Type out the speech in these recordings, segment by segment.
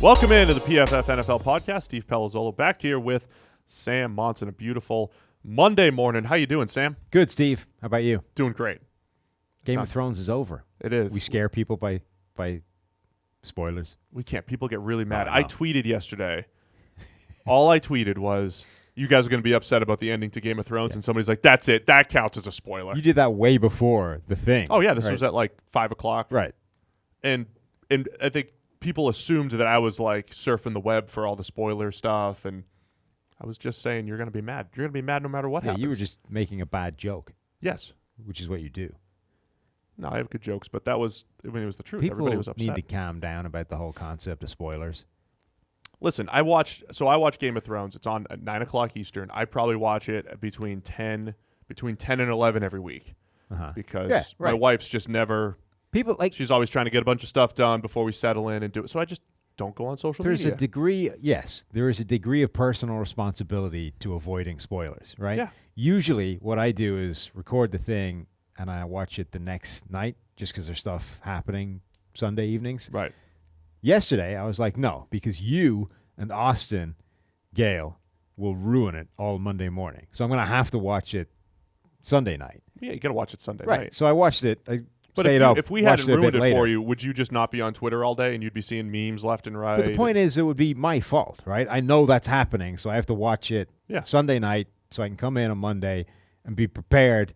Welcome into the PFF NFL Podcast. Steve Palazzolo back here with Sam Monson. A beautiful Monday morning. How you doing, Sam? Good, Steve. How about you? Doing great. Game of Thrones is over. It is. We scare people by spoilers. We can't. People get really mad. Oh, I tweeted yesterday. All I tweeted was, you guys are going to be upset about the ending to Game of Thrones, and somebody's like, that's it. That counts as a spoiler. You did that way before the thing. Oh, yeah. This was at like 5 o'clock. Right. And I think people assumed that I was like surfing the web for all the spoiler stuff, and I was just saying you're going to be mad. You're going to be mad no matter what happens. You were just making a bad joke. Yes. Which is what you do. No, I have good jokes, but that was when it was the truth. People Everybody was upset. need to calm down about the whole concept of spoilers. Listen, I watch Game of Thrones. It's on at 9 o'clock Eastern. I probably watch it between 10 and 11 every week because my wife's just never. People she's always trying to get a bunch of stuff done before we settle in and do it. So I just don't go on social media. There is a degree of personal responsibility to avoiding spoilers, right? Yeah. Usually what I do is record the thing and I watch it the next night just because there's stuff happening Sunday evenings. Right. Yesterday, I was like, no, because you and Austin Gale will ruin it all Monday morning. So I'm going to have to watch it Sunday night. Yeah, you got to watch it Sunday night. So I watched it. But if we hadn't ruined it for you, would you just not be on Twitter all day and you'd be seeing memes left and right? But the point is, it would be my fault, right? I know that's happening, so I have to watch it Sunday night so I can come in on Monday and be prepared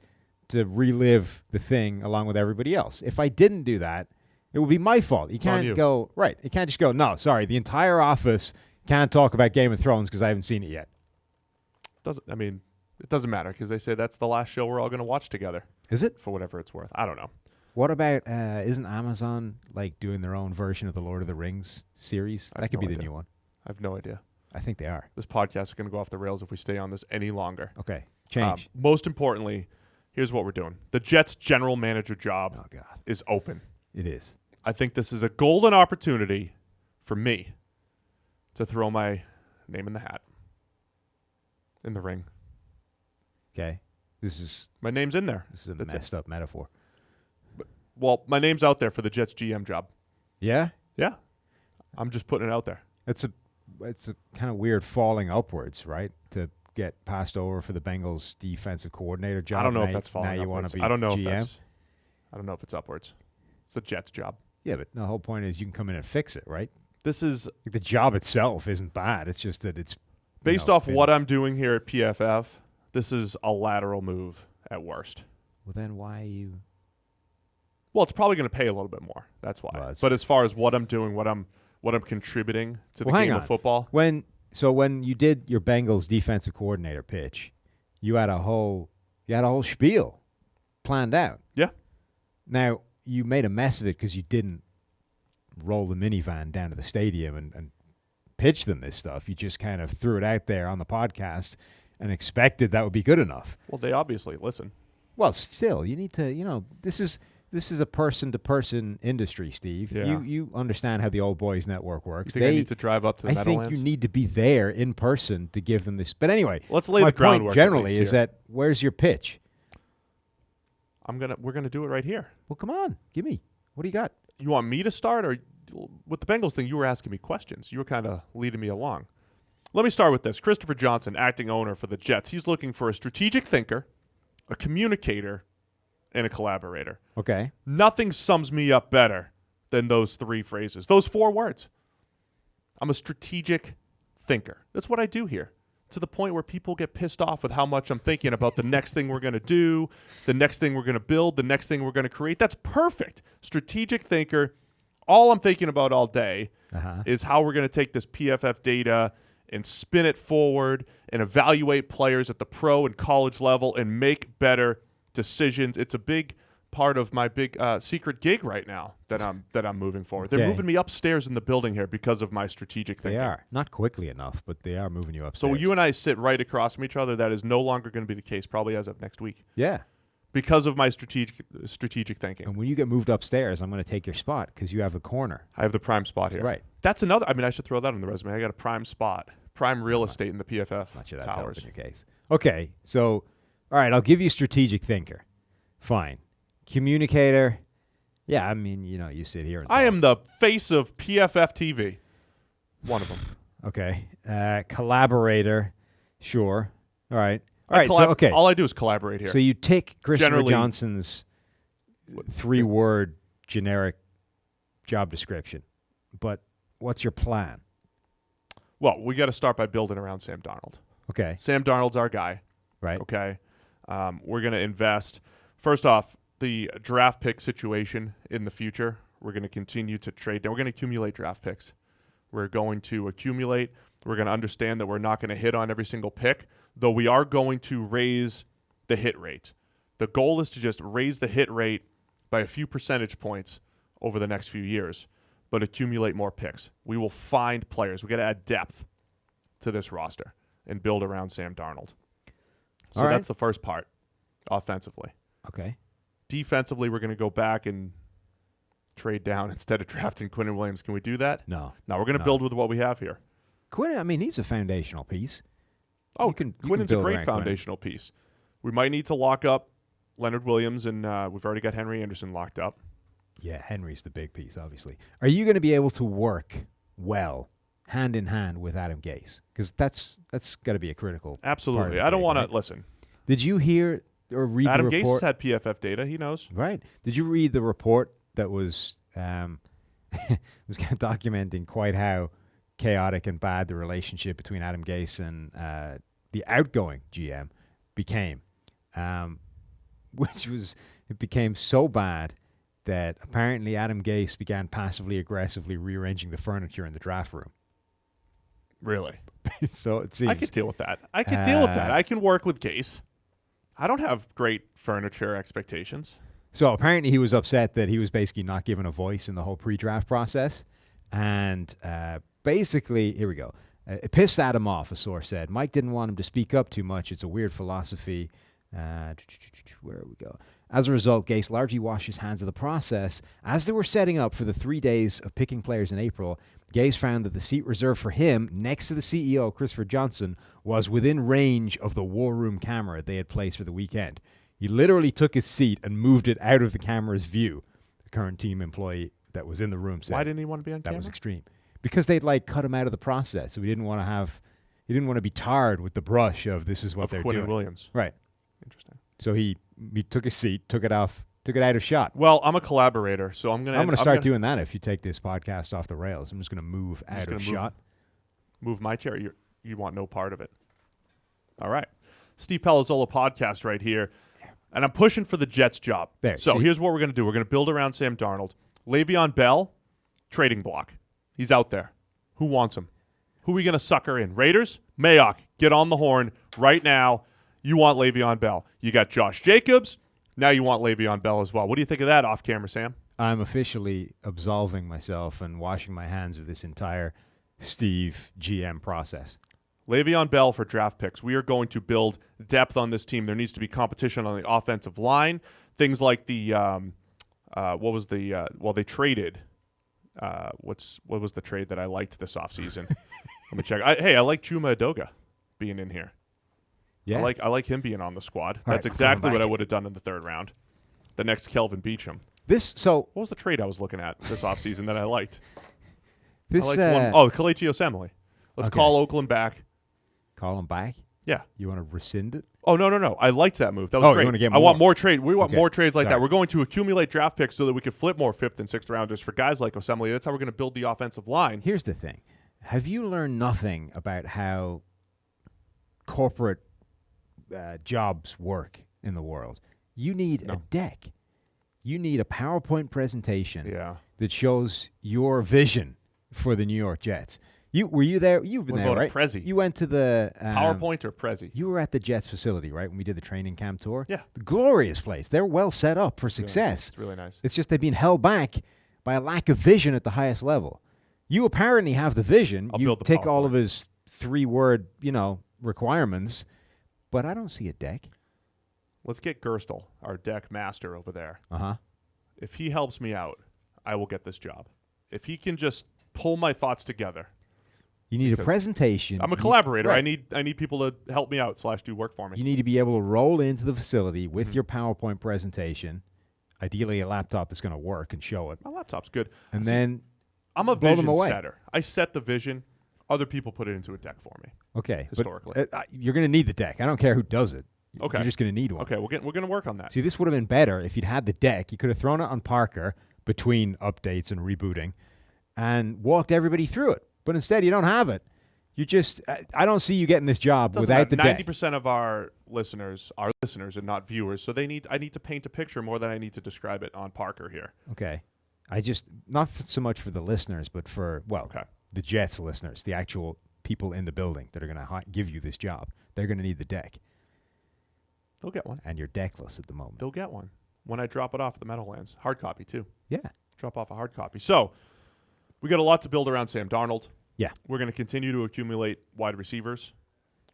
to relive the thing along with everybody else. If I didn't do that, it would be my fault. You can't go, right. You can't just go, no, sorry, the entire office can't talk about Game of Thrones because I haven't seen it yet. It doesn't matter because they say that's the last show we're all going to watch together. Is it? For whatever it's worth. I don't know. What about, isn't Amazon like doing their own version of the Lord of the Rings series? That could be the new one. I have no idea. I think they are. This podcast is going to go off the rails if we stay on this any longer. Okay. Change. Most importantly, here's what we're doing. The Jets general manager job is open. It is. I think this is a golden opportunity for me to throw my name in the hat. In the ring. Okay. My name's in there. This is a messed up metaphor. Well, my name's out there for the Jets GM job. Yeah? Yeah. I'm just putting it out there. It's a kind of weird falling upwards, right? To get passed over for the Bengals defensive coordinator job. I don't know if that's falling upwards. Now you want to be I don't know GM? I don't know if it's upwards. It's a Jets job. Yeah, but the whole point is you can come in and fix it, right? This is the job itself isn't bad. It's just that it's based off what I'm doing here at PFF. This is a lateral move at worst. Well, then why are you? Well, it's probably going to pay a little bit more. That's why. Well, but as far as what I'm doing, what I'm contributing to the game of football. When you did your Bengals defensive coordinator pitch, you had a whole spiel planned out. Yeah. Now you made a mess of it because you didn't roll the minivan down to the stadium and pitch them this stuff. You just kind of threw it out there on the podcast and expected that would be good enough. Well, they obviously listen. Well, still, you need to, this is a person-to-person industry, Steve. Yeah. You understand how the Old Boys Network works. You think I need to drive up to the Meadowlands? I think you need to be there in person to give them this. But anyway, let's lay the groundwork. My point generally is that where's your pitch? We're gonna do it right here. Well, come on, give me. What do you got? You want me to start, or with the Bengals thing? You were asking me questions. You were kind of leading me along. Let me start with this. Christopher Johnson, acting owner for the Jets. He's looking for a strategic thinker, a communicator, and a collaborator. Okay. Nothing sums me up better than those 3 phrases, those 4 words. I'm a strategic thinker. That's what I do here, to the point where people get pissed off with how much I'm thinking about the next thing we're going to do, the next thing we're going to build, the next thing we're going to create. That's perfect. Strategic thinker. All I'm thinking about all day is how we're going to take this PFF data and spin it forward and evaluate players at the pro and college level and make better decisions. It's a big part of my big secret gig right now that I'm moving forward. They're moving me upstairs in the building here because of my strategic thinking. They are. Not quickly enough, but they are moving you upstairs. So you and I sit right across from each other. That is no longer going to be the case, probably as of next week. Yeah. Because of my strategic thinking. And when you get moved upstairs, I'm going to take your spot because you have the corner. I have the prime spot here. Right. That's another. I should throw that on the resume. I got a prime spot, prime real estate in the PFF Not sure that's towers. In your case. Okay, so all right, I'll give you strategic thinker. Fine. Communicator. Yeah, you sit here and talk. I am the face of PFF TV. One of them. Okay. Collaborator. Sure. All right. All right. So, okay. All I do is collaborate here. So you take Christopher Johnson's 3-word generic job description, but what's your plan? Well, we got to start by building around Sam Darnold. Okay. Sam Darnold's our guy. Right. Okay. We're going to invest. First off, the draft pick situation in the future, we're going to continue to trade down. We're going to accumulate draft picks. We're going to accumulate. We're going to understand that we're not going to hit on every single pick, though we are going to raise the hit rate. The goal is to just raise the hit rate by a few percentage points over the next few years, but accumulate more picks. We will find players. We got to add depth to this roster and build around Sam Darnold. So that's the first part, offensively. Okay. Defensively, we're going to go back and trade down instead of drafting Quinnen Williams. Can we do that? No. No, we're going to build with what we have here. Quinn, I mean, he's a foundational piece. Quinnen's a great foundational piece. We might need to lock up Leonard Williams, and we've already got Henry Anderson locked up. Yeah, Henry's the big piece, obviously. Are you going to be able to work well, hand in hand with Adam Gase? Because that's got to be a critical Absolutely. I don't want to listen. Did you hear or read Adam the report? Gase had PFF data. He knows. Right. Did you read the report that was was kind of documenting quite how chaotic and bad the relationship between Adam Gase and the outgoing GM became, it became so bad that apparently Adam Gase began passively aggressively rearranging the furniture in the draft room. Really? So it seems. I could deal with that. I can work with Gase. I don't have great furniture expectations. So apparently he was upset that he was basically not given a voice in the whole pre-draft process. And basically, here we go. It pissed Adam off, a source said. Mike didn't want him to speak up too much. It's a weird philosophy. Where we go? As a result, Gase largely washed his hands of the process. As they were setting up for the 3 days of picking players in April, Gase found that the seat reserved for him next to the CEO, Christopher Johnson, was within range of the war room camera they had placed for the weekend. He literally took his seat and moved it out of the camera's view. The current team employee that was in the room said. Why didn't he want to be on camera? That was extreme. Because they'd cut him out of the process. So he didn't want to be tarred with the brush of this is what they're doing. Quinnen Williams. Right. Interesting. So he took his seat, took it out of shot. Well, I'm a collaborator, so I'm going to start doing that if you take this podcast off the rails. I'm just going to move out of shot. Move my chair. You want no part of it. All right. Steve Palazzolo podcast right here. And I'm pushing for the Jets job. So here's what we're going to do. We're going to build around Sam Darnold. Le'Veon Bell, trading block. He's out there. Who wants him? Who are we going to sucker in? Raiders? Mayock, get on the horn right now. You want Le'Veon Bell. You got Josh Jacobs. Now you want Le'Veon Bell as well. What do you think of that off camera, Sam? I'm officially absolving myself and washing my hands of this entire Steve GM process. Le'Veon Bell for draft picks. We are going to build depth on this team. There needs to be competition on the offensive line. Things like they traded. What was the trade that I liked this offseason? Let me check. I like Chuma Edoga being in here. Yeah. I like him being on the squad. That's exactly what I would have done in the third round. The next Kelvin Beachum. What was the trade I was looking at this offseason that I liked? Kelechi Osemele. Let's call Oakland back. Call him back? Yeah. You want to rescind it? Oh, no. I liked that move. That was great. You want to get more? I want more trade. We want more trades like that. We're going to accumulate draft picks so that we can flip more 5th and 6th rounders for guys like Osemele. That's how we're going to build the offensive line. Here's the thing. Have you learned nothing about how corporate jobs work in the world? You need a deck. You need a PowerPoint presentation that shows your vision for the New York Jets. Were you there? You've been there, right? Prezi? You went to the PowerPoint or Prezi? You were at the Jets facility, right, when we did the training camp tour? Yeah. The glorious place. They're well set up for success. It's really nice. It's just they've been held back by a lack of vision at the highest level. You apparently have the vision. You take all of his 3-word, requirements, but I don't see a deck. Let's get Gerstle, our deck master over there. Uh-huh. If he helps me out, I will get this job. If he can just pull my thoughts together. You need a presentation. I'm a collaborator. Right. I need people to help me out / do work for me. You need to be able to roll into the facility with your PowerPoint presentation, ideally a laptop that's going to work and show it. My laptop's good. And then I'm a vision setter. I set the vision. Other people put it into a deck for me. Okay. Historically. But, you're going to need the deck. I don't care who does it. Okay. You're just going to need one. Okay, we're going to work on that. See, this would have been better if you'd had the deck. You could have thrown it on Parker between updates and rebooting and walked everybody through it. But instead, you don't have it. You just, I don't see you getting this job without the deck. 90% of our listeners are listeners and not viewers, so I need to paint a picture more than I need to describe it on Parker here. Okay. I just, not so much for the listeners, but for, the Jets listeners, the actual people in the building that are going to give you this job. They're going to need the deck. They'll get one. And you're deckless at the moment. They'll get one when I drop it off at the Meadowlands. Hard copy, too. Yeah. Drop off a hard copy. So, we got a lot to build around Sam Darnold. Yeah. We're going to continue to accumulate wide receivers.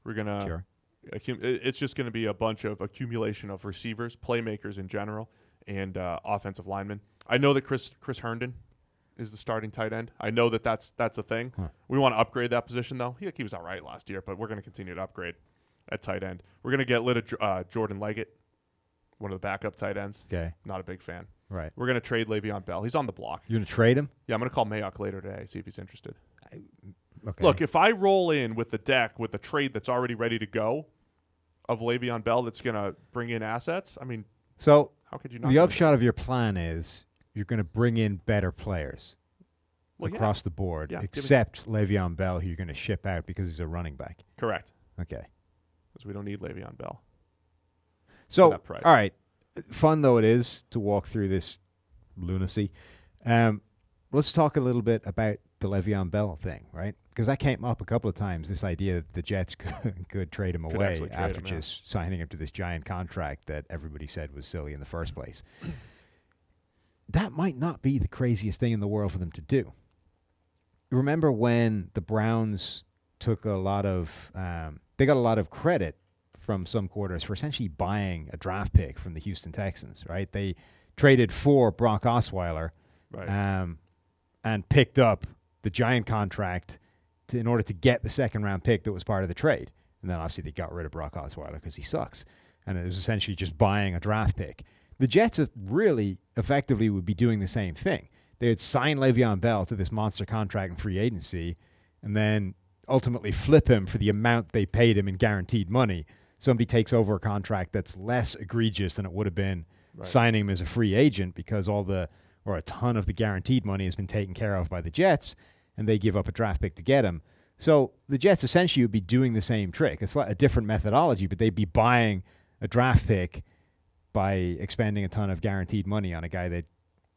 We're going to it's just going to be a bunch of accumulation of receivers, playmakers in general, and offensive linemen. I know that Chris Herndon is the starting tight end. I know that that's a thing. Huh. We want to upgrade that position, though. He was all right last year, but we're going to continue to upgrade at tight end. We're going to get rid of Jordan Leggett, one of the backup tight ends. Okay. Not a big fan. Right. We're going to trade Le'Veon Bell. He's on the block. You're going to trade him? Yeah, I'm going to call Mayock later today, see if he's interested. Okay. Look, if I roll in with the deck with the trade that's already ready to go of Le'Veon Bell that's going to bring in assets, I mean, so how could you not? The upshot of your plan is you're going to bring in better players across the board, except Le'Veon Bell, who you're going to ship out because he's a running back. Correct. Okay. Because we don't need Le'Veon Bell. So, all right. Fun though it is to walk through this lunacy. Let's talk a little bit about the Le'Veon Bell thing, right? Because that came up a couple of times, this idea that the Jets could trade him away after just signing him to this giant contract that everybody said was silly in the first place. That might not be the craziest thing in the world for them to do. Remember when the Browns took a lot of they got a lot of credit from some quarters for essentially buying a draft pick from the Houston Texans, right? They traded for Brock Osweiler and picked up the giant contract in order to get the second-round pick that was part of the trade. And then obviously they got rid of Brock Osweiler because he sucks. And it was essentially just buying a draft pick. The Jets really effectively would be doing the same thing. They would sign Le'Veon Bell to this monster contract in free agency and then ultimately flip him for the amount they paid him in guaranteed money. Somebody takes over a contract that's less egregious than it would have been signing him as a free agent because a ton of the guaranteed money has been taken care of by the Jets, and they give up a draft pick to get him. So the Jets essentially would be doing the same trick. It's like a different methodology, but they'd be buying a draft pick by expending a ton of guaranteed money on a guy that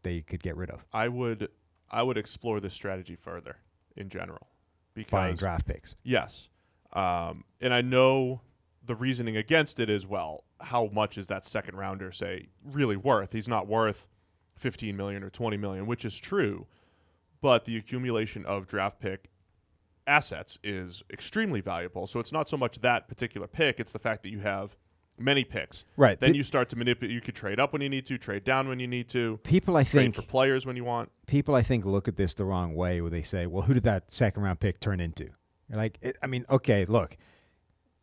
they could get rid of. I would explore this strategy further in general. Because buying draft picks. Yes. And I know the reasoning against it is, well, how much is that second rounder, say, really worth? He's not worth $15 million or $20 million, which is true. But the accumulation of draft pick assets is extremely valuable. So it's not so much that particular pick, it's the fact that you have many picks. Right. Then you start to manipulate. You could trade up when you need to, trade down when you need to. People, I think, trade for players when you want. People, I think, look at this the wrong way where they say, well, who did that second-round pick turn into? You're like, okay, look.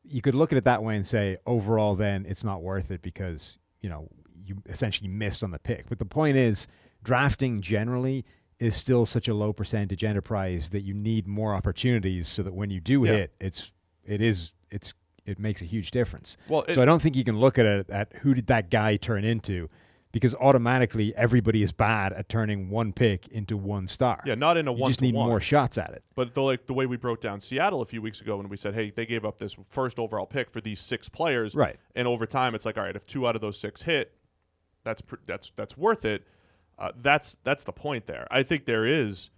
You could look at it that way and say, overall, then it's not worth it because, you essentially missed on the pick. But the point is, drafting generally is still such a low percentage enterprise that you need more opportunities so that when you do hit, it makes a huge difference. Well, so I don't think you can look at it at who did that guy turn into, because automatically everybody is bad at turning one pick into one star. Yeah, not in a one-to-one. You just need more shots at it. But the way we broke down Seattle a few weeks ago when we said, hey, they gave up this first overall pick for these 6 players. Right. And over time, it's like, all right, if 2 out of those 6 hit, that's worth it. That's the point there. I think there is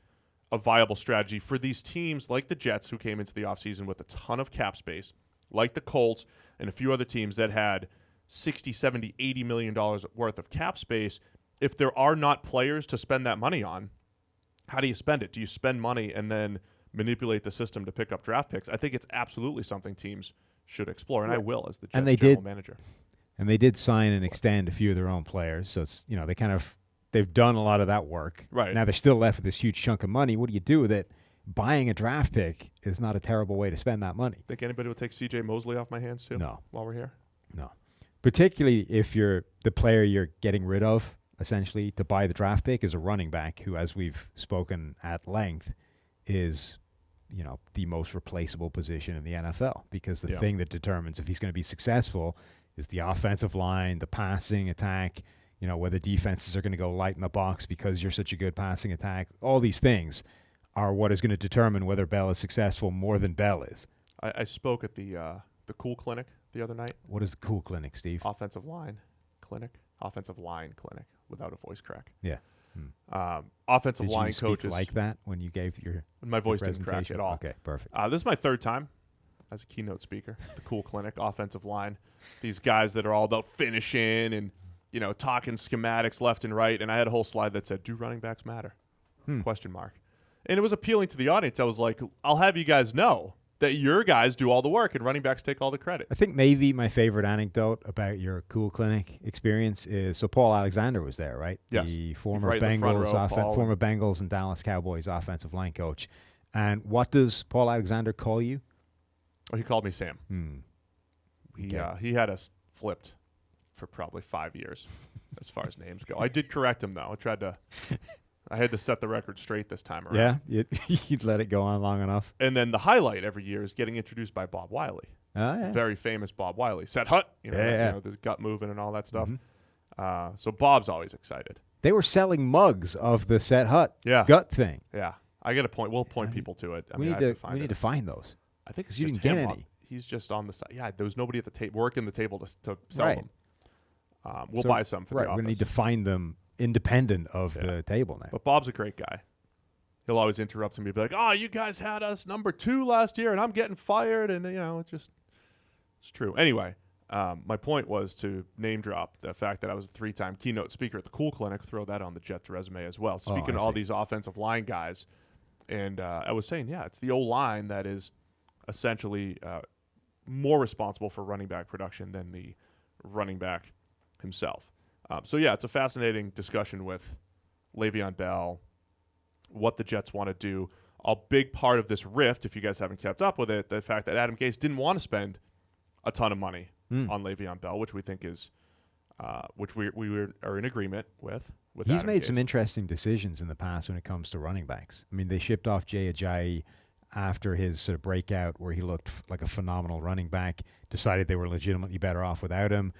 a viable strategy for these teams like the Jets, who came into the offseason with a ton of cap space, like the Colts and a few other teams that had $60, $70, $80 million worth of cap space. If there are not players to spend that money on, how do you spend it? Do you spend money and then manipulate the system to pick up draft picks? I think it's absolutely something teams should explore, and I will as the Jets general manager. And they did sign and extend a few of their own players, so it's they've done a lot of that work. Right. Now they're still left with this huge chunk of money. What do you do with it? Buying a draft pick is not a terrible way to spend that money. Think anybody will take C.J. Mosley off my hands too? No. While we're here? No. Particularly if you're the player you're getting rid of, essentially, to buy the draft pick is a running back who, as we've spoken at length, is the most replaceable position in the NFL, because the thing that determines if he's going to be successful is the offensive line, the passing attack, whether defenses are going to go light in the box because you're such a good passing attack. All these things are what is going to determine whether Bell is successful more than Bell is. I spoke at the Cool Clinic the other night. What is the Cool Clinic, Steve? Offensive line clinic without a voice crack. Yeah. Offensive Did line you speak coaches like that when you gave your my voice didn't crack at all. Okay, perfect. This is my third time as a keynote speaker. The Cool Clinic, offensive line. These guys that are all about finishing and talking schematics left and right. And I had a whole slide that said, "Do running backs matter?" Question mark. And it was appealing to the audience. I was like, I'll have you guys know that your guys do all the work and running backs take all the credit. I think maybe my favorite anecdote about your Cool Clinic experience is, so Paul Alexander was there, right? Yes. The former right former Bengals and Dallas Cowboys offensive line coach. And what does Paul Alexander call you? Oh, he called me Sam. He had us flipped for probably 5 years as far as names go. I did correct him, though. I had to set the record straight this time around. Yeah, you'd let it go on long enough. And then the highlight every year is getting introduced by Bob Wiley. Oh, yeah. Very famous Bob Wiley. Set hut, the gut moving and all that stuff. So Bob's always excited. They were selling mugs of the Set Hut gut thing. Yeah. I got a point. We'll point people to it. We need to find those. I think it's you just didn't get any. He's just on the side. Yeah, there was nobody at the table working the table to sell them. We'll buy some for the office. We need to find them independent of the table now. But Bob's a great guy. He'll always interrupt me and be like, "Oh, you guys had us number 2 last year, and I'm getting fired." And it's true. Anyway, my point was to name drop the fact that I was a 3-time keynote speaker at the Cool Clinic. Throw that on the Jets resume as well. Speaking to all these offensive line guys, and I was saying, it's the O-line that is essentially more responsible for running back production than the running back himself. It's a fascinating discussion with Le'Veon Bell, what the Jets want to do. A big part of this rift, if you guys haven't kept up with it, the fact that Adam Gase didn't want to spend a ton of money on Le'Veon Bell, which we think is, which we are in agreement with He's Adam made Gase. some interesting decisions in the past when it comes to running backs. I mean, they shipped off Jay Ajayi after his sort of breakout where he looked like a phenomenal running back, decided they were legitimately better off without him.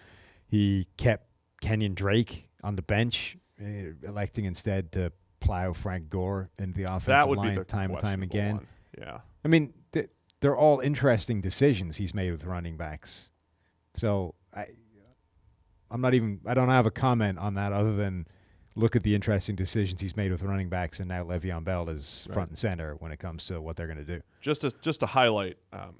He kept Kenyon Drake on the bench, electing instead to plow Frank Gore into the offensive line time and time again. One. Yeah. I mean, they're all interesting decisions he's made with running backs. So I don't have a comment on that other than look at the interesting decisions he's made with running backs, and now Le'Veon Bell is front and center when it comes to what they're going to do. Just to highlight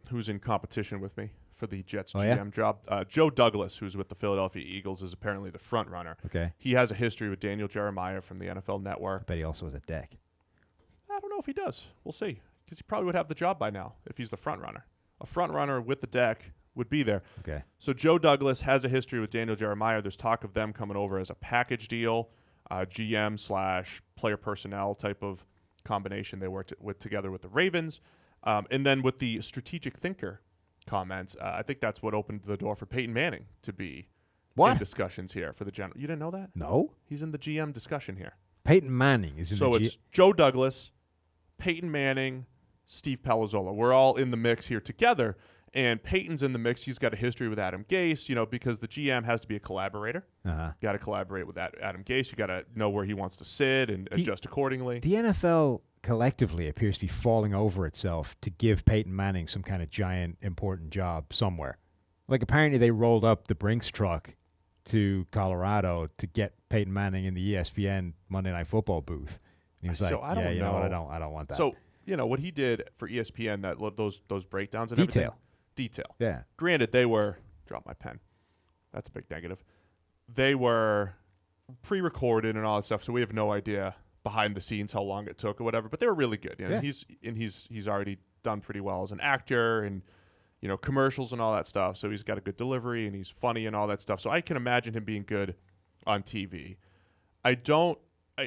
who's in competition with me for the Jets GM job. Joe Douglas, who's with the Philadelphia Eagles, is apparently the front runner. Okay. He has a history with Daniel Jeremiah from the NFL Network. I bet he also has a deck. I don't know if he does. We'll see. Because he probably would have the job by now if he's the front runner. A front runner with the deck would be there. Okay. So Joe Douglas has a history with Daniel Jeremiah. There's talk of them coming over as a package deal, GM/player personnel type of combination. They worked together with the Ravens. And then with the strategic thinker comments, I think that's what opened the door for Peyton Manning to be in discussions here for the general. You didn't know that? No. He's in the GM discussion here. Peyton Manning is in the GM. So it's Joe Douglas, Peyton Manning, Steve Palazzolo. We're all in the mix here together. And Peyton's in the mix. He's got a history with Adam Gase, because the GM has to be a collaborator. Got to collaborate with Adam Gase. You got to know where he wants to sit and adjust accordingly. The NFL collectively appears to be falling over itself to give Peyton Manning some kind of giant, important job somewhere. Like, apparently they rolled up the Brinks truck to Colorado to get Peyton Manning in the ESPN Monday Night Football booth. And he was like, I don't know. You know what, I don't want that. So, what he did for ESPN, those breakdowns and Detail. Yeah. Granted, they were – drop my pen. That's a big negative. They were pre-recorded and all that stuff, so we have no idea behind the scenes how long it took or whatever, but they were really good. He's already done pretty well as an actor and, commercials and all that stuff, so he's got a good delivery and he's funny and all that stuff. So I can imagine him being good on TV.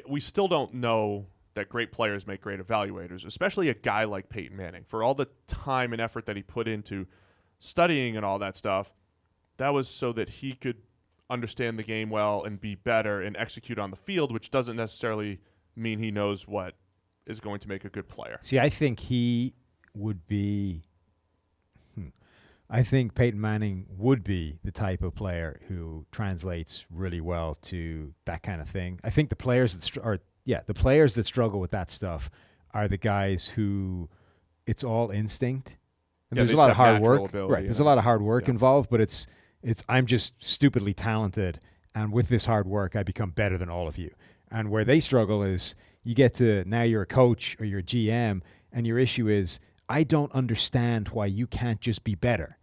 We still don't know that great players make great evaluators, especially a guy like Peyton Manning. For all the time and effort that he put into studying and all that stuff, that was so that he could understand the game well and be better and execute on the field, which doesn't necessarily mean he knows what is going to make a good player. See, I think he would be. I think Peyton Manning would be the type of player who translates really well to that kind of thing. I think the players that players that struggle with that stuff are the guys who it's all instinct. And there's a lot of hard work. Right. There's a lot of hard work involved, but it's I'm just stupidly talented, and with this hard work I become better than all of you. And where they struggle is you get to now you're a coach or you're a GM, and your issue is I don't understand why you can't just be better.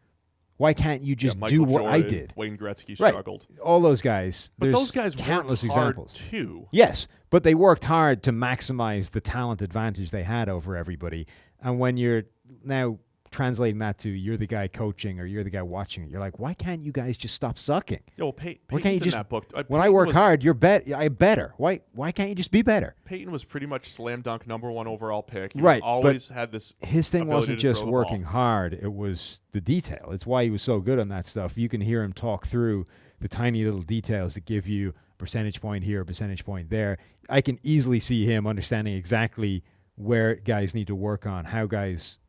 Why can't you just do what I did? Wayne Gretzky struggled. All those guys. But those guys countless worked hard examples too. Yes, but they worked hard to maximize the talent advantage they had over everybody. And when you're now translating that to you're the guy coaching or you're the guy watching it, you're like, why can't you guys just stop sucking? Yo, Peyton's in that book. When I work hard, I'm better. Why can't you just be better? Peyton was pretty much slam dunk #1 overall pick. He right, always had this. His thing wasn't just working hard; it was the detail. It's why he was so good on that stuff. You can hear him talk through the tiny little details that give you a percentage point here, a percentage point there. I can easily see him understanding exactly where guys need to work on,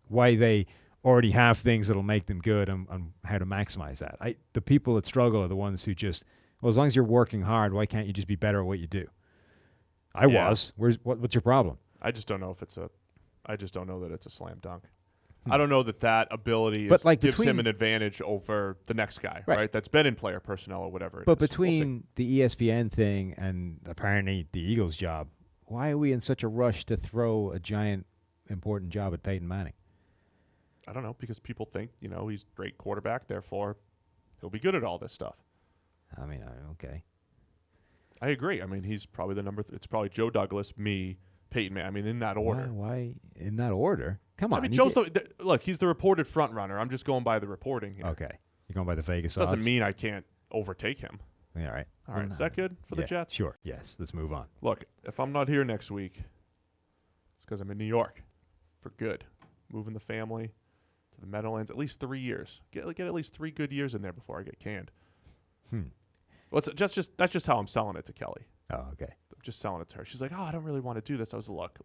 why they already have things that'll make them good, and how to maximize that. The people that struggle are the ones who just, as long as you're working hard, why can't you just be better at what you do? What's your problem? I just don't know that it's a slam dunk. I don't know that ability gives him an advantage over the next guy, right? That's been in player personnel or whatever it is. But between the ESPN thing and apparently the Eagles' job, why are we in such a rush to throw a giant important job at Peyton Manning? I don't know, because people think, he's a great quarterback, therefore he'll be good at all this stuff. I mean, okay. I agree. I mean, he's probably the number it's probably Joe Douglas, me, Peyton Manning. I mean, in that order. Why in that order? Come on. I mean, look, he's the reported front runner. I'm just going by the reporting here. Okay. You're going by the Vegas odds. Doesn't mean I can't overtake him. Yeah, all right. All right. Is that good for the Jets? Sure. Yes. Let's move on. Look, if I'm not here next week, it's because I'm in New York for good. Moving the family to the Meadowlands, at least 3 years. Get at least 3 good years in there before I get canned. Well, that's just how I'm selling it to Kelly. Oh, okay. I'm just selling it to her. She's like, I don't really want to do this. I was like,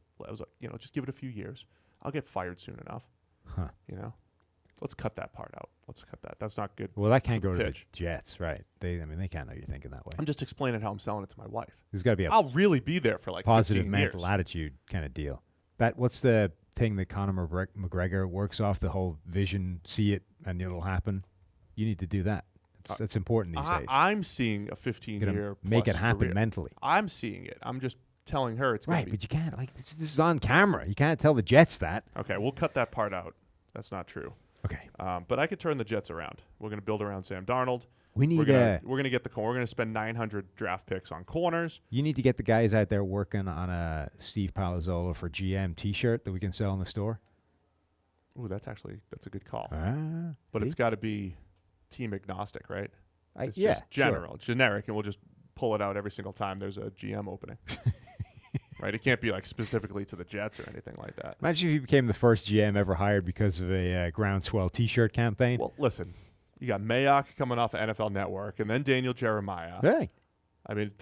just give it a few years. I'll get fired soon enough. Huh. Let's cut that part out. Let's cut that. That's not good. Well, that can't go to the Jets, right? They can't know you're thinking that way. I'm just explaining how I'm selling it to my wife. There's got to be I'll really be there for like positive 15 mental years. attitude kind of deal. What's the thing that Conor McGregor works off? The whole vision, see it, and it'll happen. You need to do that. That's important these days. I'm seeing a 15-year make it happen career. Mentally. I'm seeing it. I'm just telling her it's going to be. But you can't. This is on camera. You can't tell the Jets that. Okay, we'll cut that part out. That's not true. Okay. But I could turn the Jets around. We're going to build around Sam Darnold. We're going to get we're going to spend 900 draft picks on corners. You need to get the guys out there working on a Steve Palazzolo for GM T-shirt that we can sell in the store. Ooh, that's a good call. But it's got to be team agnostic, right? It's just general, generic, and we'll just pull it out every single time there's a GM opening. Right? It can't be like specifically to the Jets or anything like that. Imagine if you became the first GM ever hired because of a groundswell T-shirt campaign. Well, listen, you got Mayock coming off of NFL Network, and then Daniel Jeremiah. Hey. I mean,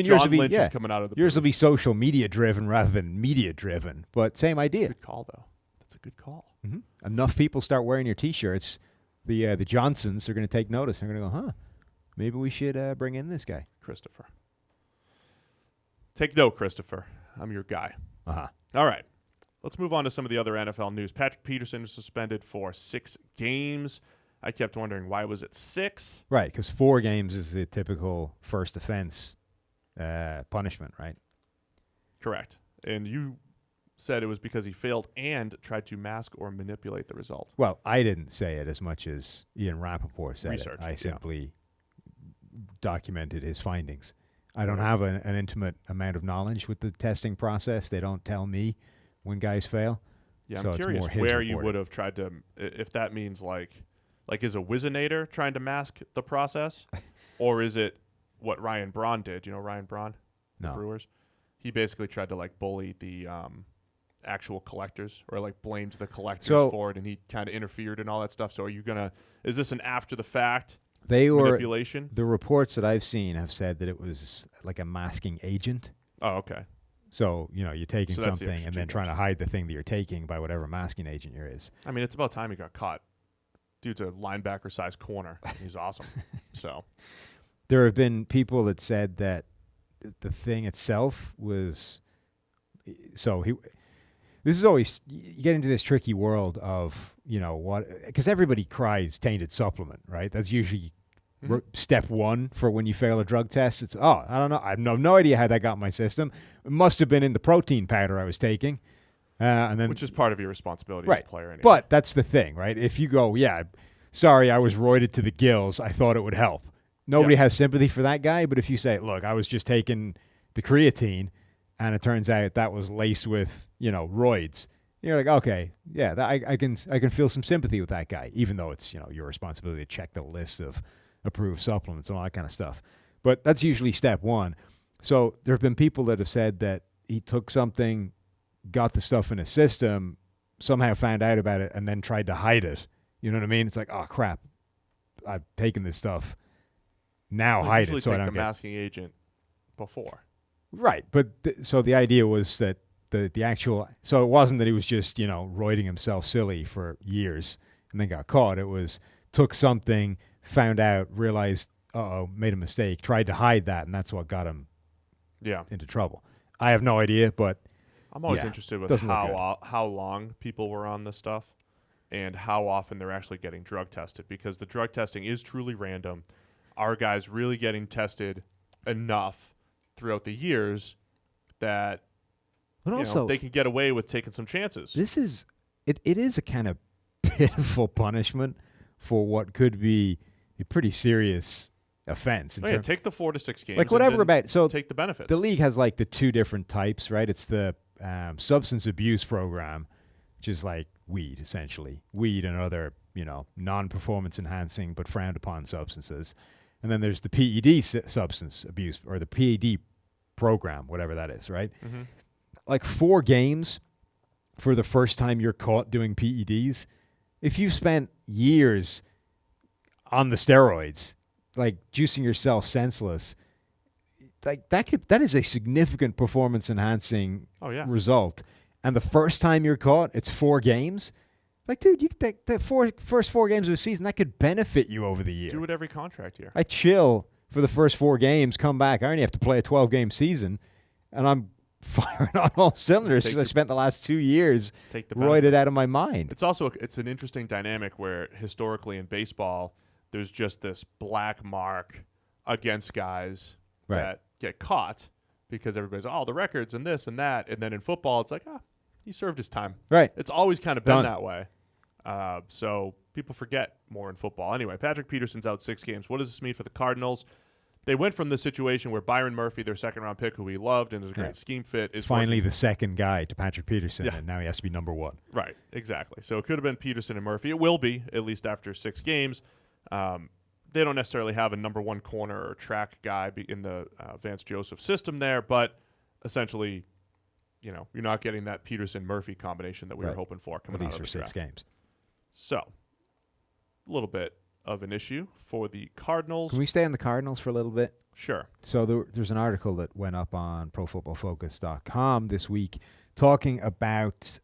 John Lynch is coming out of the yours will be social media driven rather than media driven, but same idea. Good call, though. That's a good call. Mm-hmm. Enough people start wearing your T-shirts, the Johnsons are going to take notice. They're going to go, maybe we should bring in this guy. Christopher. Take note, Christopher. I'm your guy. All right. Let's move on to some of the other NFL news. Patrick Peterson was suspended for 6 games. I kept wondering, why was it 6? Right, because 4 games is the typical first offense punishment, right? Correct. And you said it was because he failed and tried to mask or manipulate the result. Well, I didn't say it as much as Ian Rappaport said Research, it. I simply documented his findings. I don't have an intimate amount of knowledge with the testing process. They don't tell me when guys fail. Yeah, so I'm curious where you would have tried to, if that means like is a Wizinator trying to mask the process? Or is it what Ryan Braun did? You know Ryan Braun? No. Brewers? He basically tried to bully the actual collectors or blamed the collectors for it, and he kind of interfered and all that stuff. So is this an after the fact manipulation? The reports that I've seen have said that it was like a masking agent. Oh, okay. So, you're taking So that's the something extra and 2 then trying to games. hide the thing that you're taking by whatever masking agent you're is. I mean, it's about time he got caught. Dude's a linebacker-sized corner. He's awesome. So There have been people that said that the thing itself was this is always, you get into this tricky world of, what, because everybody cries tainted supplement, right? That's usually step one for when you fail a drug test. It's, I don't know. I have no idea how that got in my system. It must have been in the protein powder I was taking. And then, which is part of your responsibility right. as a player anyway. But that's the thing, right? If you go, sorry, I was roided to the gills, I thought it would help. Nobody has sympathy for that guy. But if you say, look, I was just taking the creatine, and it turns out that was laced with, roids, you're like, okay, I can feel some sympathy with that guy, even though it's, your responsibility to check the list of approved supplements and all that kind of stuff. But that's usually step one. So there have been people that have said that he took something, got the stuff in his system, somehow found out about it, and then tried to hide it. You know what I mean? It's like, oh, crap, I've taken this stuff. Now hide it so I don't the get masking agent before. Right, but so the idea was that the actual, so it wasn't that he was just, roiding himself silly for years and then got caught. It was took something, found out, realized, made a mistake, tried to hide that, and that's what got him into trouble. I have no idea, but I'm always interested with how long people were on this stuff and how often they're actually getting drug tested, because the drug testing is truly random. Are guys really getting tested enough throughout the years that they can get away with taking some chances? This is it is a kind of pitiful punishment for what could be a pretty serious offense. Take the 4 to 6 games. Like whatever about take the benefits. The league has like the 2 different types, right? It's the substance abuse program, which is like weed, essentially. Weed and other, non-performance enhancing but frowned upon substances. And then there's the PED substance abuse, or the PED program, whatever that is, right? Mm-hmm. Like 4 games for the first time you're caught doing PEDs. If you've spent years on the steroids, like juicing yourself senseless, like that is a significant performance enhancing result. And the first time you're caught, it's 4 games. Like, dude, you take the first 4 games of the season, that could benefit you over the year. Do it every contract year. I chill for the first 4 games, come back. I only have to play a 12-game season, and I'm firing on all cylinders because I spent the last 2 years roided out of my mind. It's an interesting dynamic where historically in baseball, there's just this black mark against guys that get caught because everybody's, the records and this and that. And then in football, it's like, he served his time. Right. It's always kind of been that way. So people forget more in football. Anyway, Patrick Peterson's out 6 games. What does this mean for the Cardinals? They went from the situation where Byron Murphy, their second-round pick, who we loved and is a great scheme fit, is finally the second guy to Patrick Peterson, and now he has to be number 1. Right, exactly. So it could have been Peterson and Murphy. It will be, at least after 6 games. They don't necessarily have a number 1 corner or track guy in the Vance Joseph system there, but essentially, you're not getting that Peterson-Murphy combination that we were hoping for coming out of the draft. At least for 6 games. So, a little bit of an issue for the Cardinals. Can we stay on the Cardinals for a little bit? Sure. So there's an article that went up on ProFootballFocus.com this week talking about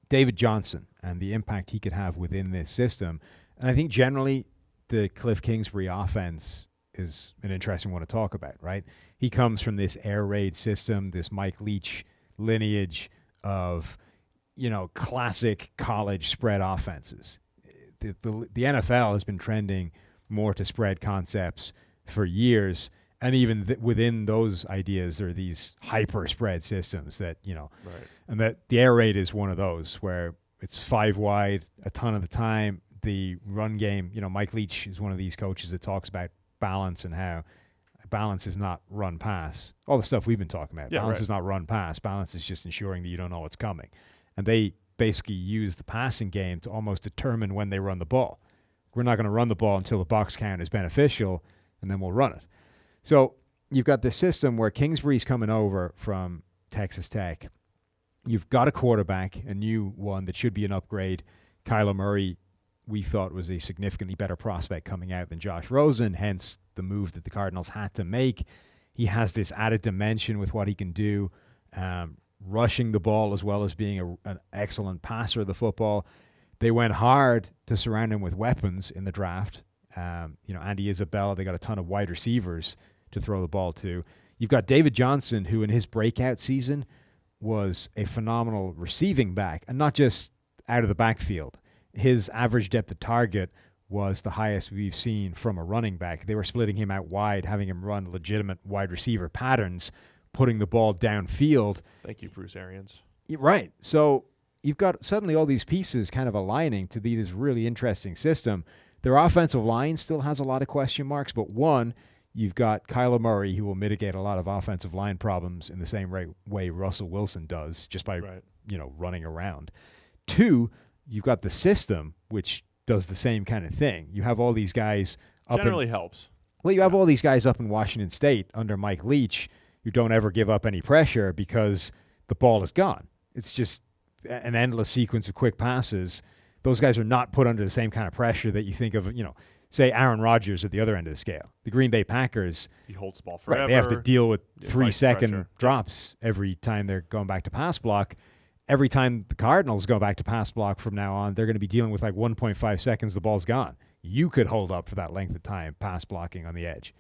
David Johnson and the impact he could have within this system. And I think generally the Cliff Kingsbury offense is an interesting one to talk about, right? He comes from this air raid system, this Mike Leach lineage of, classic college spread offenses. The NFL has been trending more to spread concepts for years, and even within those ideas, there are these hyper spread systems that and that the air raid is one of those where it's 5 wide a ton of the time. The run game, Mike Leach is one of these coaches that talks about balance and how balance is not run pass. All the stuff we've been talking about. Balance is not run pass. Balance is just ensuring that you don't know what's coming. And they basically use the passing game to almost determine when they run the ball. We're not going to run the ball until the box count is beneficial, and then we'll run it. So you've got this system where Kingsbury's coming over from Texas Tech. You've got a quarterback, a new one that should be an upgrade. Kyler Murray, we thought, was a significantly better prospect coming out than Josh Rosen, hence the move that the Cardinals had to make. He has this added dimension with what he can do. rushing the ball as well as being an excellent passer of the football. They went hard to surround him with weapons in the draft. Andy Isabella, they got a ton of wide receivers to throw the ball to. You've got David Johnson, who in his breakout season was a phenomenal receiving back, and not just out of the backfield. His average depth of target was the highest we've seen from a running back. They were splitting him out wide, having him run legitimate wide receiver patterns, putting the ball downfield. Thank you, Bruce Arians. Right. So you've got suddenly all these pieces kind of aligning to be this really interesting system. Their offensive line still has a lot of question marks, but one, you've got Kyler Murray, who will mitigate a lot of offensive line problems in the same way Russell Wilson does, just by running around. Two, you've got the system, which does the same kind of thing. You have all these guys up. Generally helps. Well, you have all these guys up in Washington State under Mike Leach who don't ever give up any pressure because the ball is gone. It's just an endless sequence of quick passes. Those guys are not put under the same kind of pressure that you think of, say Aaron Rodgers at the other end of the scale. The Green Bay Packers, he holds the ball forever. Right, they have to deal with 3-second drops every time they're going back to pass block. Every time the Cardinals go back to pass block from now on, they're going to be dealing with like 1.5 seconds, the ball's gone. You could hold up for that length of time pass blocking on the edge.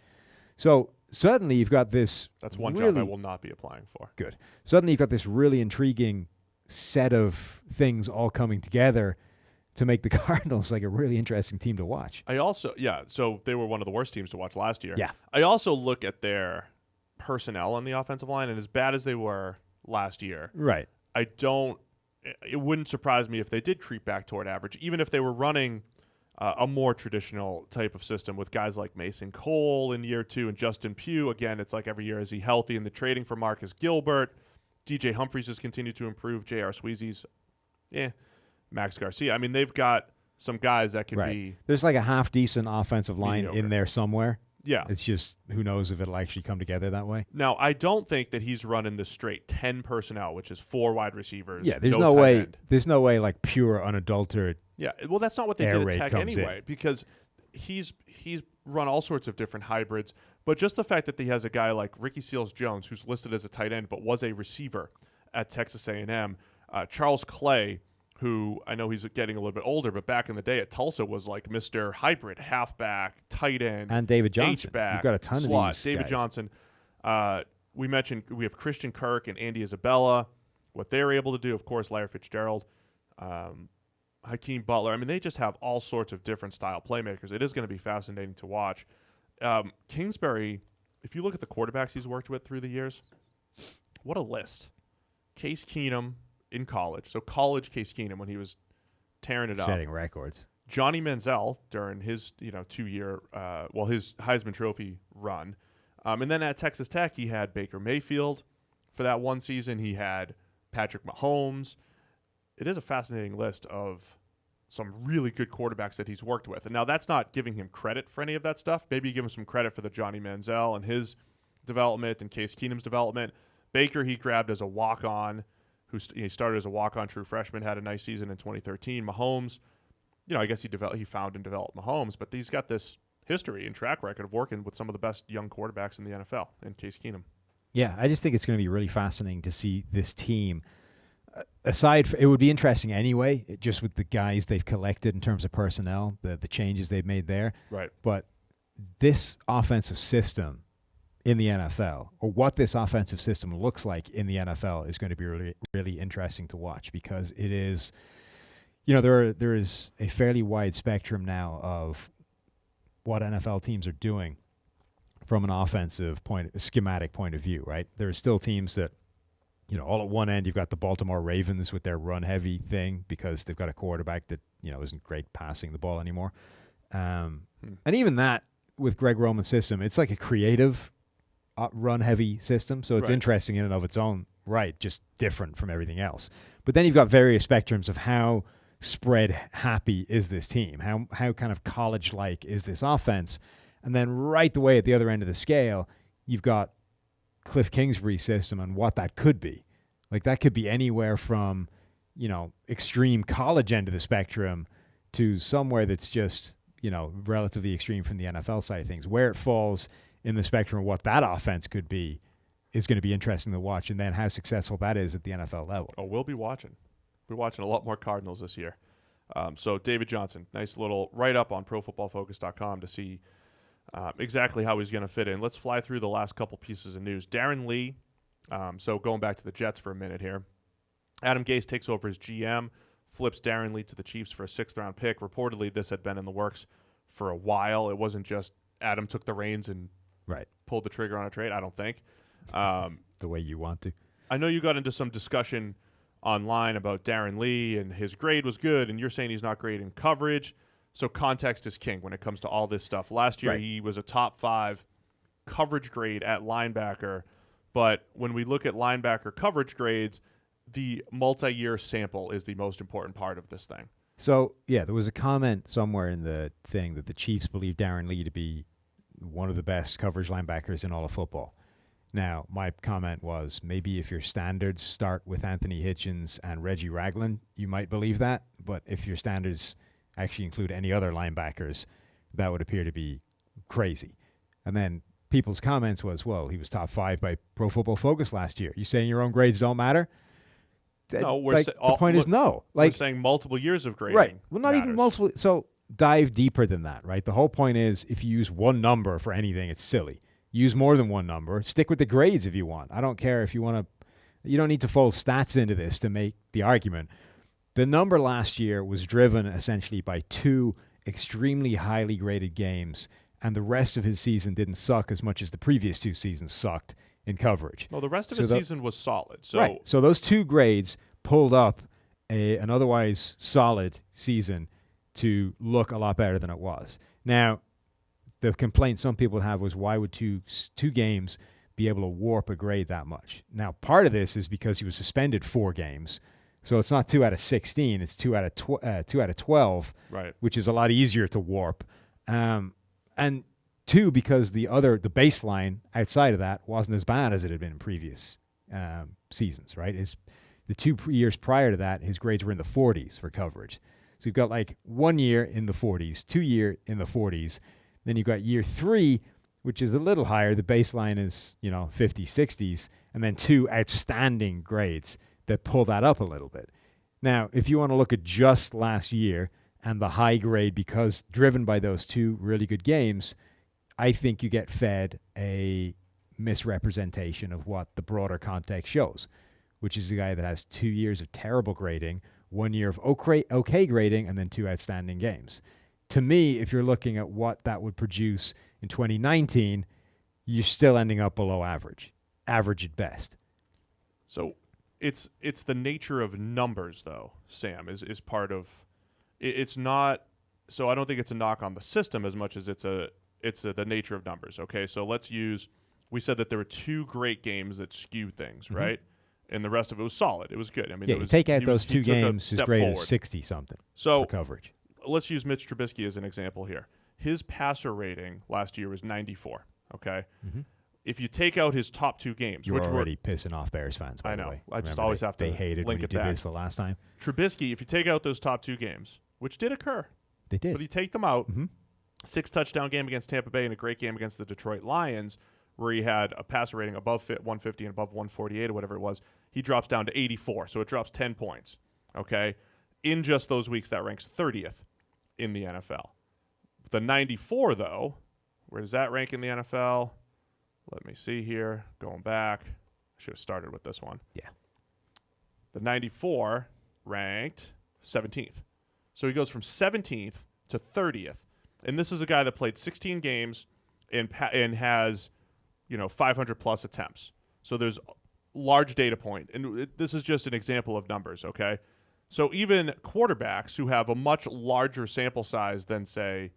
So suddenly you've got this. That's one job I will not be applying for. Good. Suddenly you've got this really intriguing set of things all coming together to make the Cardinals like a really interesting team to watch. So they were one of the worst teams to watch last year. Yeah. I also look at their personnel on the offensive line, and as bad as they were last year, right. It wouldn't surprise me if they did creep back toward average, even if they were running a more traditional type of system with guys like Mason Cole in year 2 and Justin Pugh. Again, it's like every year, is he healthy? And the trading for Marcus Gilbert, DJ Humphries has continued to improve. J.R. Sweezy's, Max Garcia. I mean, they've got some guys that can be. There's like a half decent offensive line in there somewhere. Yeah. It's just who knows if it'll actually come together that way. Now, I don't think that he's running the straight 10 personnel, which is 4 wide receivers. Yeah, there's no way. There's no way like pure unadulterated. Yeah, well, that's not what they did at Tech anyway, because he's run all sorts of different hybrids. But just the fact that he has a guy like Ricky Seals-Jones, who's listed as a tight end but was a receiver at Texas A&M, Charles Clay, who I know he's getting a little bit older, but back in the day at Tulsa was like Mr. Hybrid, halfback, tight end, and David Johnson. H-back, you've got a ton slot. of these David guys. Johnson. We mentioned we have Christian Kirk and Andy Isabella. What they're able to do, of course, Larry Fitzgerald, Hakeem Butler. I mean, they just have all sorts of different style playmakers. It is going to be fascinating to watch. Kingsbury, if you look at the quarterbacks he's worked with through the years, what a list. Case Keenum in college. So college Case Keenum when he was tearing it up. Setting records. Johnny Manziel during his 2-year, his Heisman Trophy run. And then at Texas Tech, he had Baker Mayfield for that one season. He had Patrick Mahomes. It is a fascinating list of some really good quarterbacks that he's worked with. And now that's not giving him credit for any of that stuff. Maybe you give him some credit for the Johnny Manziel and his development and Case Keenum's development. Baker he grabbed as a walk-on. He started as a walk-on true freshman, had a nice season in 2013. Mahomes, I guess he found and developed Mahomes, but he's got this history and track record of working with some of the best young quarterbacks in the NFL, in Case Keenum. Yeah, I just think it's going to be really fascinating to see this team. It would be interesting anyway, just with the guys they've collected in terms of personnel, the changes they've made there. Right. But this offensive system in the NFL, or what this offensive system looks like in the NFL, is going to be really, really interesting to watch, because it is, there is a fairly wide spectrum now of what NFL teams are doing from an offensive schematic point of view, right? There are still teams that, all at one end you've got the Baltimore Ravens with their run-heavy thing because they've got a quarterback that, isn't great passing the ball anymore. And even that, with Greg Roman's system, it's like a creative run-heavy system, so it's interesting in and of its own right, just different from everything else. But then you've got various spectrums of how spread-happy is this team, how kind of college-like is this offense, and then right the way at the other end of the scale, you've got Cliff Kingsbury's system and what that could be. Like that could be anywhere from, extreme college end of the spectrum to somewhere that's just, relatively extreme from the NFL side of things. Where it falls in the spectrum of what that offense could be is going to be interesting to watch, and then how successful that is at the NFL level. Oh, we'll be watching. We're watching a lot more Cardinals this year. So David Johnson, nice little write-up on ProFootballFocus.com to see exactly how he's going to fit in. Let's fly through the last couple pieces of news. Darren Lee, so going back to the Jets for a minute here. Adam Gase takes over as GM, flips Darren Lee to the Chiefs for a 6th-round pick. Reportedly, this had been in the works for a while. It wasn't just Adam took the reins and pulled the trigger on a trade, I don't think. The way you want to. I know you got into some discussion online about Darren Lee and his grade was good, and you're saying he's not great in coverage. So context is king when it comes to all this stuff. Last year, he was a top 5 coverage grade at linebacker, but when we look at linebacker coverage grades, the multi-year sample is the most important part of this thing. So, yeah, there was a comment somewhere in the thing that the Chiefs believe Darren Lee to be one of the best coverage linebackers in all of football. Now, my comment was maybe if your standards start with Anthony Hitchens and Reggie Ragland, you might believe that. But if your standards actually include any other linebackers, that would appear to be crazy. And then people's comments was, well, he was top 5 by Pro Football Focus last year. You saying your own grades don't matter? No, the point is no. We're saying multiple years of grading. Right. Well, not even multiple. So dive deeper than that, right? The whole point is if you use one number for anything, it's silly. Use more than one number. Stick with the grades if you want. I don't care if you want to. You don't need to fold stats into this to make the argument. The number last year was driven essentially by 2 extremely highly graded games, and the rest of his season didn't suck as much as the previous 2 seasons sucked in coverage. Well, the rest of his season was solid. So those 2 grades pulled up an otherwise solid season to look a lot better than it was. Now, the complaint some people have was why would two games be able to warp a grade that much? Now, part of this is because he was suspended 4 games. So it's not 2 out of 16, it's 2 out of 12, right? Which is a lot easier to warp. And 2, because the baseline outside of that wasn't as bad as it had been in previous seasons, right? The 2 years prior to that, his grades were in the 40s for coverage. So you've got like 1 year in the 40s, 2 year in the 40s. Then you've got year 3, which is a little higher. The baseline is, 50s, 60s, and then 2 outstanding grades that pull that up a little bit. Now, if you want to look at just last year and the high grade because driven by those 2 really good games, I think you get fed a misrepresentation of what the broader context shows, which is a guy that has 2 years of terrible grading, 1 year of okay grading, and then 2 outstanding games. To me, if you're looking at what that would produce in 2019, you're still ending up below average at best. So it's the nature of numbers, though, Sam, is part of it's not. So I don't think it's a knock on the system as much as it's the nature of numbers. Okay, so we said that there were 2 great games that skewed things, right? And the rest of it was solid. It was good. I mean, you take out those 2 games, his grade is 60-something for coverage. Let's use Mitch Trubisky as an example here. His passer rating last year was 94, okay? Mm-hmm. If you take out his top 2 games, You're already pissing off Bears fans, by the way. I just always have to They hated link when you it did back. this the last time. Trubisky, if you take out those top 2 games, which did occur. They did. But you take them out, 6 touchdown game against Tampa Bay and a great game against the Detroit Lions where he had a passer rating above 150 and above 148 or whatever it was. He drops down to 84, so it drops 10 points, okay? In just those weeks, that ranks 30th in the NFL. The 94, though, where does that rank in the NFL? Let me see here. Going back. I should have started with this one. Yeah. The 94 ranked 17th. So he goes from 17th to 30th. And this is a guy that played 16 games and has, 500-plus attempts. So there's large data point. And this is just an example of numbers, okay? So even quarterbacks who have a much larger sample size than, say,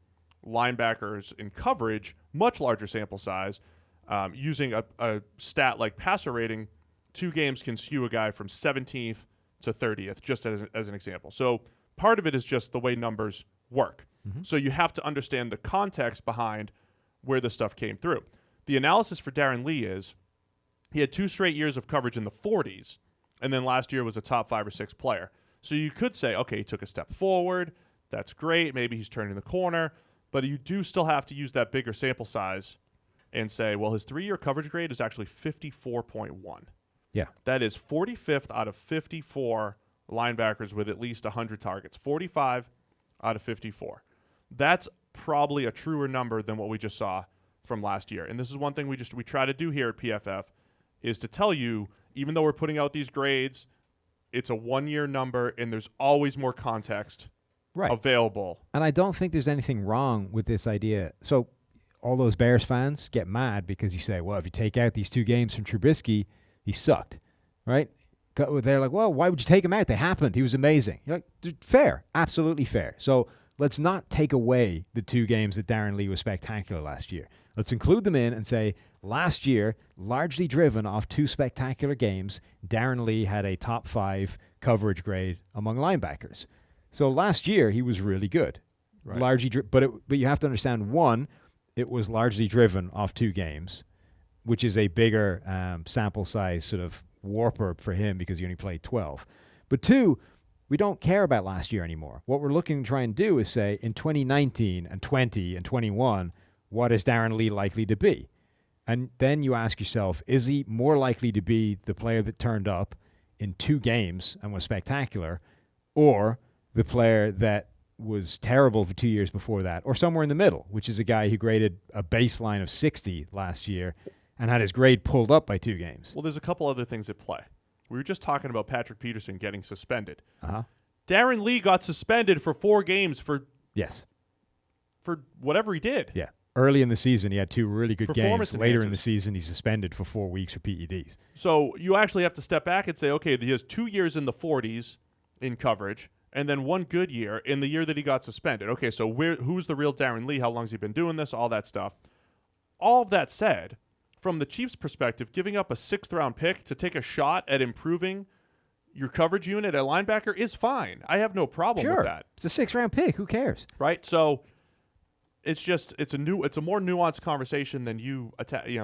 linebackers in coverage, much larger sample size, using a stat like passer rating, 2 games can skew a guy from 17th to 30th, just as an example. So part of it is just the way numbers work. Mm-hmm. So you have to understand the context behind where the stuff came through. The analysis for Darren Lee is he had 2 straight years of coverage in the 40s, and then last year was a top 5 or 6 player. So you could say, okay, he took a step forward. That's great. Maybe he's turning the corner. But you do still have to use that bigger sample size and say, well, his 3-year coverage grade is actually 54.1. Yeah. That is 45th out of 54 linebackers with at least 100 targets. 45 out of 54. That's probably a truer number than what we just saw from last year. And this is one thing we try to do here at PFF is to tell you, even though we're putting out these grades, it's a 1-year number and there's always more context available. And I don't think there's anything wrong with this idea. So all those Bears fans get mad because you say, well, if you take out these 2 games from Trubisky, he sucked, right? They're like, well, why would you take him out? They happened. He was amazing. You're like, fair, absolutely fair. So let's not take away the 2 games that Darren Lee was spectacular last year. Let's include them in and say, last year, largely driven off 2 spectacular games, Darren Lee had a top 5 coverage grade among linebackers. So last year, he was really good. Right. Largely, but you have to understand, one, it was largely driven off 2 games, which is a bigger sample size sort of warper for him because he only played 12. But 2, we don't care about last year anymore. What we're looking to try and do is say, in 2019 and 20 and 21, what is Darren Lee likely to be? And then you ask yourself, is he more likely to be the player that turned up in 2 games and was spectacular, or the player that was terrible for 2 years before that, or somewhere in the middle, which is a guy who graded a baseline of 60 last year and had his grade pulled up by 2 games? Well, there's a couple other things at play. We were just talking about Patrick Peterson getting suspended. Uh-huh. Darren Lee got suspended for 4 games for whatever he did. Yeah. Early in the season, he had 2 really good games. Later enhancers. in the season, he's suspended for 4 weeks for PEDs. So you actually have to step back and say, okay, he has 2 years in the 40s in coverage, and then 1 good year in the year that he got suspended. Okay, so who's the real Darren Lee? How long has he been doing this? All that stuff. All of that said, from the Chiefs' perspective, giving up a 6th-round pick to take a shot at improving your coverage unit at linebacker is fine. I have no problem with that. It's a 6th-round pick. Who cares? Right? So it's a more nuanced conversation than you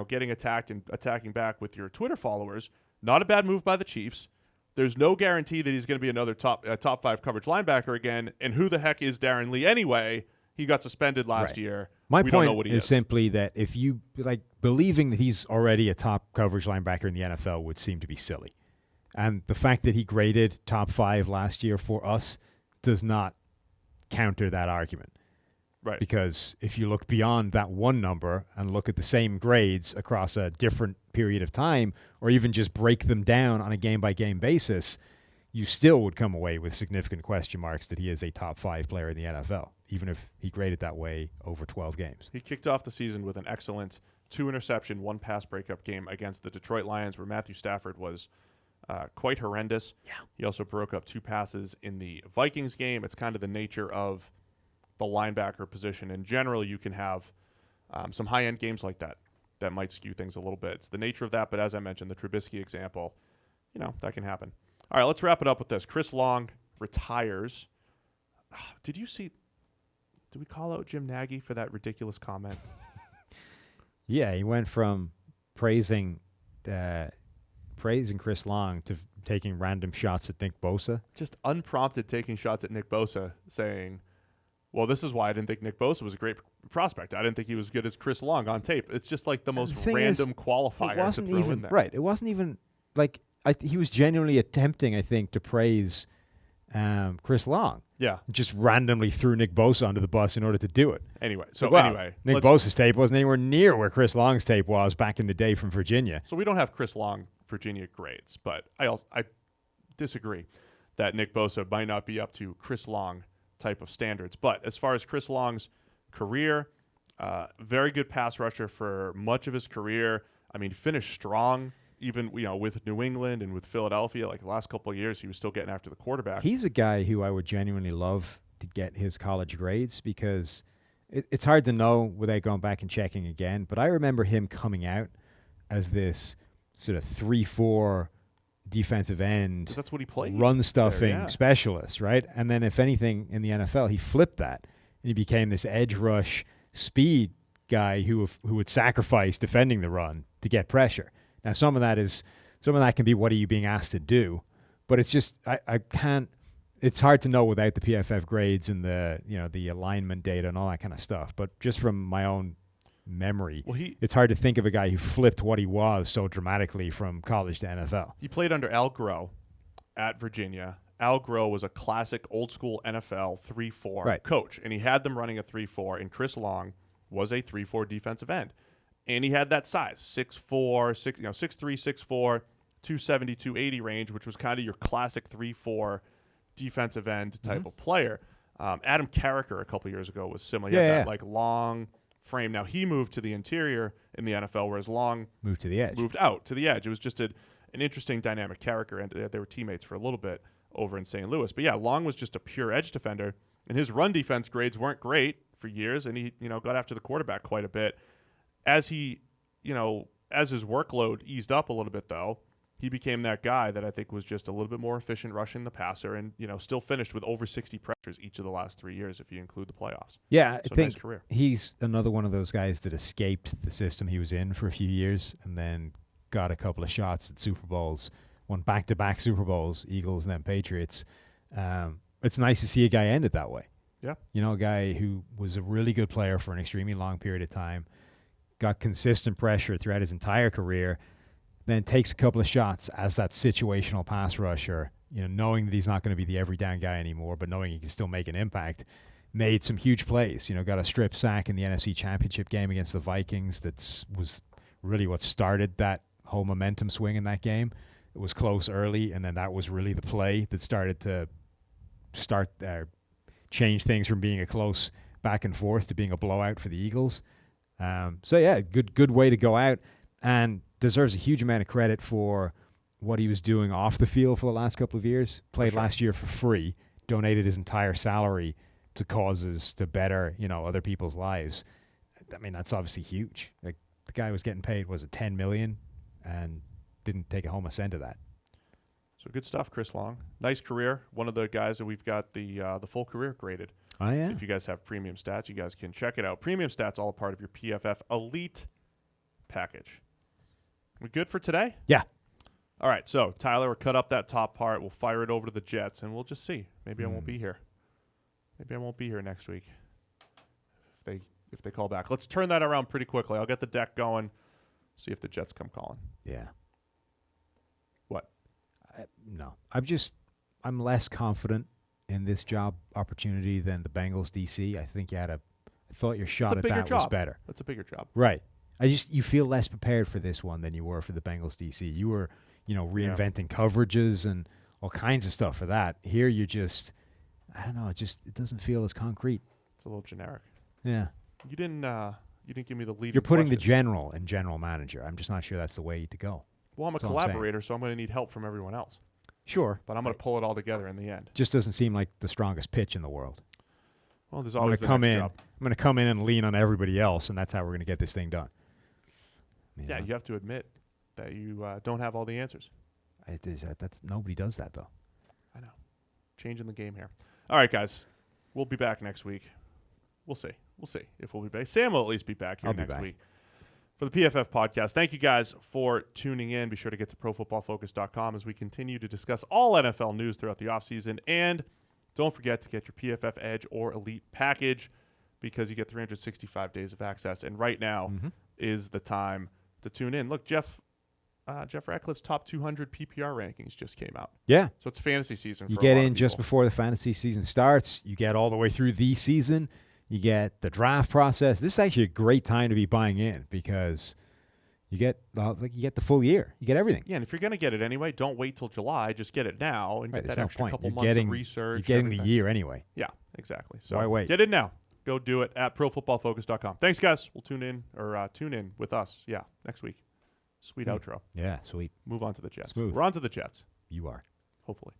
getting attacked and attacking back with your Twitter followers. Not a bad move by the Chiefs. There's no guarantee that he's going to be another top 5 coverage linebacker again. And who the heck is Darren Lee anyway? He got suspended last year. My we point don't know what he is simply that if you believing that he's already a top coverage linebacker in the NFL would seem to be silly. And the fact that he graded top 5 last year for us does not counter that argument. Right. Because if you look beyond that one number and look at the same grades across a different period of time, or even just break them down on a game-by-game basis, you still would come away with significant question marks that he is a top 5 player in the NFL, even if he graded that way over 12 games. He kicked off the season with an excellent 2-interception, 1 pass breakup game against the Detroit Lions, where Matthew Stafford was quite horrendous. Yeah. He also broke up 2 passes in the Vikings game. It's kind of the nature of the linebacker position. In general, you can have some high-end games like that might skew things a little bit. It's the nature of that, but as I mentioned, the Trubisky example, that can happen. All right, let's wrap it up with this. Chris Long retires. Did we call out Jim Nagy for that ridiculous comment? Yeah, he went from praising Chris Long to taking random shots at Nick Bosa. Just unprompted taking shots at Nick Bosa, saying, well, this is why I didn't think Nick Bosa was a great prospect. I didn't think he was as good as Chris Long on tape. It's just like the most random qualifier to throw in there. Right. It wasn't even like he was genuinely attempting, I think, to praise Chris Long. Yeah. Just randomly threw Nick Bosa under the bus in order to do it. Anyway, Nick Bosa's tape wasn't anywhere near where Chris Long's tape was back in the day from Virginia. So we don't have Chris Long Virginia grades, but I disagree that Nick Bosa might not be up to Chris Long type of standards. But as far as Chris Long's career, very good pass rusher for much of his career. I mean, finished strong, even with New England and with Philadelphia. Like the last couple of years, he was still getting after the quarterback. He's a guy who I would genuinely love to get his college grades because it's hard to know without going back and checking again. But I remember him coming out as this sort of 3-4 defensive end, that's what he played, run-stuffing specialist, right? And then if anything in the NFL, he flipped that. And he became this edge rush speed guy who would sacrifice defending the run to get pressure. Now, some of that can be what are you being asked to do, but it's just I can't. It's hard to know without the PFF grades and the alignment data and all that kind of stuff. But just from my own memory. Well, it's hard to think of a guy who flipped what he was so dramatically from college to NFL. He played under Al Groh at Virginia. Al Groh was a classic old-school NFL 3-4 coach, and he had them running a 3-4, and Chris Long was a 3-4 defensive end. And he had that size, 6'4", 6'3", 6'4", 270, 280 range, which was kind of your classic 3-4 defensive end type of player. Adam Carricker a couple years ago was similar. He had that like long frame. Now he moved to the interior in the NFL, whereas Long moved to the edge. Moved out to the edge. It was just an interesting dynamic. Carricker, and they were teammates for a little bit over in St. Louis. But yeah, Long was just a pure edge defender, and his run defense grades weren't great for years, and he got after the quarterback quite a bit. As he, as his workload eased up a little bit, though, he became that guy that I think was just a little bit more efficient rushing the passer, and still finished with over 60 pressures each of the last 3 years if you include the playoffs. Yeah, so I think nice career. He's another one of those guys that escaped the system he was in for a few years and then got a couple of shots at Super Bowls, won back-to-back Super Bowls, Eagles and then Patriots. It's nice to see a guy end it that way. Yeah. A guy who was a really good player for an extremely long period of time, got consistent pressure throughout his entire career, then takes a couple of shots as that situational pass rusher, knowing that he's not going to be the every down guy anymore, but knowing he can still make an impact, made some huge plays. Got a strip sack in the NFC Championship game against the Vikings. That was really what started that whole momentum swing in that game. It was close early, and then that was really the play that started to change things from being a close back and forth to being a blowout for the Eagles. So yeah, good way to go out, and deserves a huge amount of credit for what he was doing off the field for the last couple of years. Played last year for free, donated his entire salary to causes to better, other people's lives. I mean, that's obviously huge. Like, the guy was getting paid, was it $10 million, and didn't take home a cent of that. So good stuff, Chris Long. Nice career. One of the guys that we've got the full career graded. Oh, yeah. If you guys have Premium Stats, you guys can check it out. Premium Stats, all a part of your PFF Elite package. We good for today? Yeah. All right, so Tyler will cut up that top part. We'll fire it over to the Jets, and we'll just see. Maybe I won't be here. Maybe I won't be here next week if they call back. Let's turn that around pretty quickly. I'll get the deck going, see if the Jets come calling. Yeah. What? No. I'm less confident in this job opportunity than the Bengals DC. I think I thought your shot at that was better. That's a bigger job. Right. You feel less prepared for this one than you were for the Bengals DC. You were, reinventing coverages and all kinds of stuff for that. Here you just, I don't know, it doesn't feel as concrete. It's a little generic. Yeah. You didn't give me the lead. You're putting the general in general manager. I'm just not sure that's the way to go. Well, I'm a collaborator, so I'm going to need help from everyone else. Sure. But I'm going to pull it all together in the end. Just doesn't seem like the strongest pitch in the world. Well, there's always the next job. I'm going to come in and lean on everybody else, and that's how we're going to get this thing done. Yeah, you have to admit that you don't have all the answers. Nobody does that, though. I know. Changing the game here. All right, guys. We'll be back next week. We'll see. We'll see if we'll be back. Sam will at least be back here next week for the PFF podcast. Thank you guys for tuning in. Be sure to get to ProFootballFocus.com as we continue to discuss all NFL news throughout the offseason. And don't forget to get your PFF Edge or Elite package because you get 365 days of access. And right now is the time to tune in. Look, Jeff Ratcliffe's top 200 PPR rankings just came out. Yeah. So it's fantasy season. You get in just before the fantasy season starts. You get all the way through the season. You get the draft process. This is actually a great time to be buying in because you get the full year. You get everything. Yeah, and if you're going to get it anyway, don't wait till July. Just get it now and get that extra couple months of research. You're getting the year anyway. Yeah, exactly. So why wait? Get it now. Go do it at ProFootballFocus.com. Thanks, guys. We'll tune in with us. Yeah, next week. Sweet outro. Yeah, sweet. Move on to the Jets. Smooth. We're on to the Jets. You are. Hopefully.